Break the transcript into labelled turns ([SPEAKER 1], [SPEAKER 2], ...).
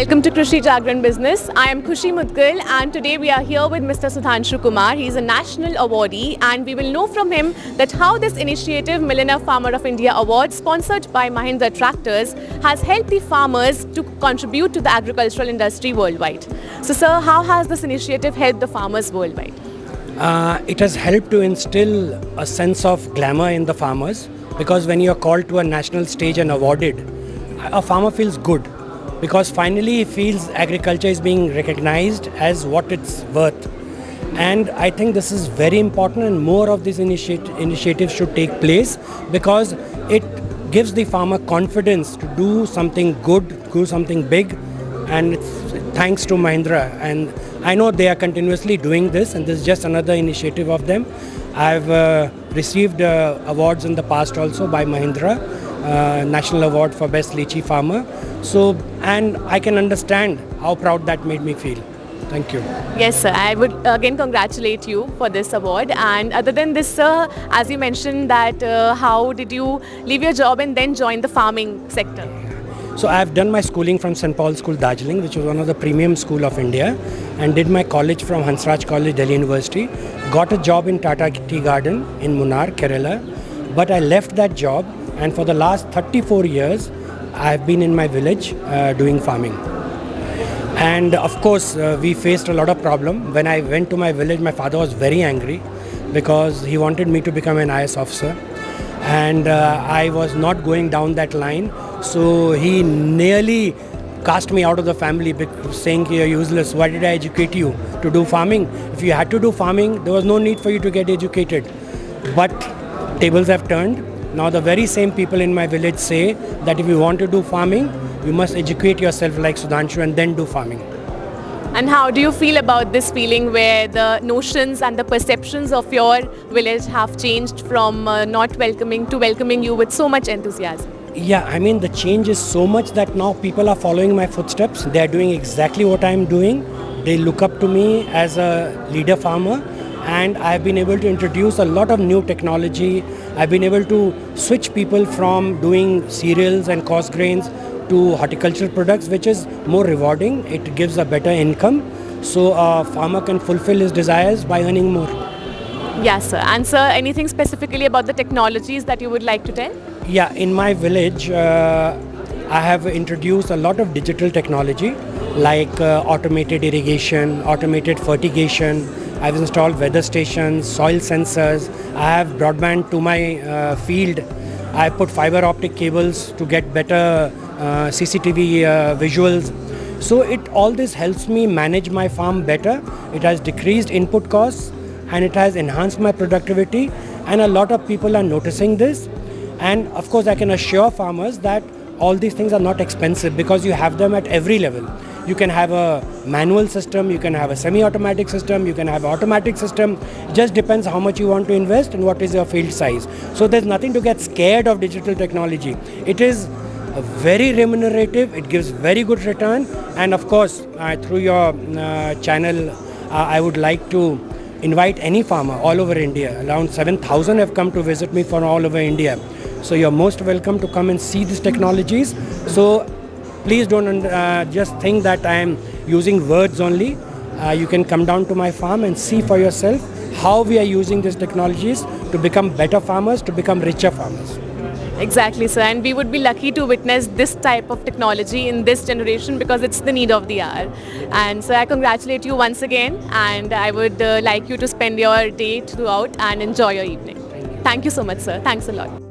[SPEAKER 1] Welcome to Krishi Jagran Business. I am Khushi Mudgal and today we are here with Mr. Sudhanshu Kumar. He is a national awardee and we will know from him that how this initiative Millionaire Farmer of India Award sponsored by Mahindra Tractors has helped the farmers to contribute to the agricultural industry worldwide. So sir, how has this initiative helped the farmers worldwide?
[SPEAKER 2] It has helped to instill a sense of glamour in the farmers, because when you are called to a national stage and awarded, a farmer feels good because finally he feels agriculture is being recognized as what it's worth. And I think this is very important, and more of these initiatives should take place because it gives the farmer confidence to do something good, do something big, and it's thanks to Mahindra. And I know they are continuously doing this, and this is just another initiative of them. I've received awards in the past also by Mahindra, National Award for Best Lychee Farmer. So, and I can understand how proud that made me feel. Thank you.
[SPEAKER 1] Yes sir, I would again congratulate you for this award. And other than this sir, as you mentioned that how did you leave your job and then join the farming sector?
[SPEAKER 2] So I have done my schooling from St. Paul's School, Darjeeling, which was one of the premium school of India, and did my college from Hansraj College, Delhi University. Got a job in Tata Tea Garden in Munnar, Kerala. But I left that job, and for the last 34 years, I have been in my village doing farming. And of course, we faced a lot of problem. When I went to my village, my father was very angry because he wanted me to become an IS officer. And I was not going down that line. So he nearly cast me out of the family, saying you're useless. Why did I educate you to do farming? If you had to do farming, there was no need for you to get educated. But tables have turned. Now the very same people in my village say that if you want to do farming, you must educate yourself like Sudhanshu and then do farming.
[SPEAKER 1] And how do you feel about this feeling where the notions and the perceptions of your village have changed from not welcoming to welcoming you with so much enthusiasm?
[SPEAKER 2] Yeah, I mean the change is so much that now people are following my footsteps. They are doing exactly what I'm doing. They look up to me as a leader farmer, and I've been able to introduce a lot of new technology. I've been able to switch people from doing cereals and coarse grains to horticultural products, which is more rewarding. It gives a better income, so a farmer can fulfill his desires by earning more.
[SPEAKER 1] Yes sir. And sir, anything specifically about the technologies that you would like to tell?
[SPEAKER 2] Yeah, in my village, I have introduced a lot of digital technology like automated irrigation, automated fertigation. I've installed weather stations, soil sensors. I have broadband to my field. I put fiber optic cables to get better CCTV visuals. So all this helps me manage my farm better. It has decreased input costs and it has enhanced my productivity, and a lot of people are noticing this. And of course I can assure farmers that all these things are not expensive because you have them at every level. You can have a manual system, you can have a semi-automatic system, you can have an automatic system. It just depends how much you want to invest and what is your field size. So there's nothing to get scared of digital technology. It is very remunerative, it gives very good return, and of course through your channel I would like to invite any farmer all over India. Around 7,000 have come to visit me from all over India. So you're most welcome to come and see these technologies. So please don't just think that I am using words only. You can come down to my farm and see for yourself how we are using these technologies to become better farmers, to become richer farmers.
[SPEAKER 1] Exactly sir, and we would be lucky to witness this type of technology in this generation because it's the need of the hour. And so I congratulate you once again, and I would like you to spend your day throughout and enjoy your evening. Thank you so much sir, thanks a lot.